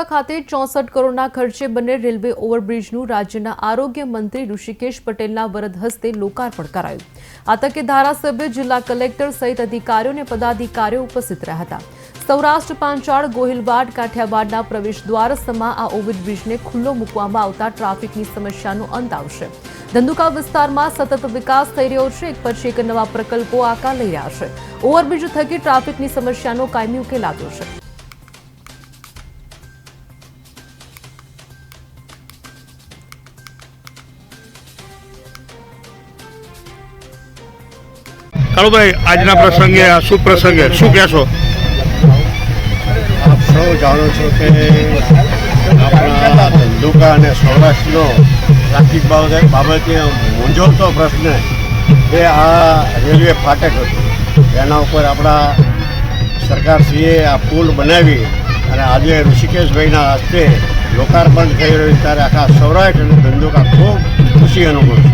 ખાતે 64 કરોડના ખર્ચે બને રેલવે ઓવરબ્રિજનું રાજ્યના આરોગ્ય મંત્રી ઋષિકેશ પટેલના વરદ હસ્તે લોકાર્પણ કરાયું। આ તકે ધારાસભ્ય, જિલ્લા કલેક્ટર સહિત અધિકારીઓ અને પદાધિકારીઓ ઉપસ્થિત રહ્યા હતા। સૌરાષ્ટ્ર, પાંચાળ, ગોહિલવાડ, કાઠિયાવાડના પ્રવેશ દ્વાર સમા આ ઓવરબ્રિજને ખુલ્લો મૂકવામાં આવતા ટ્રાફિકની સમસ્યાનો અંત આવશે। ધંધુકા વિસ્તારમાં સતત વિકાસ થઈ રહ્યો છે। એક પછી એક નવા પ્રકલ્પો આકાર લઈ રહ્યા છે। ઓવરબ્રિજ થકી ટ્રાફિકની સમસ્યાનો કાયમી ઉકેલ આવ્યો છે। કાળુભાઈ, આજના પ્રસંગે આ શુભ પ્રસંગે શું કહેશો? આપ સૌ જાણો છો કે આપણા ધંધુકા અને સૌરાષ્ટ્રનો ટ્રાફિક બાબતે મૂંઝવતો પ્રશ્ન એ આ રેલવે ફાટક હતું। એના ઉપર આપણા સરકારશ્રીએ આ પુલ બનાવી અને આજે ઋષિકેશભાઈના હસ્તે લોકાર્પણ થઈ રહ્યું ત્યારે આખા સૌરાષ્ટ્ર અને ધંધુકા ખૂબ ખુશી અનુભવે છે।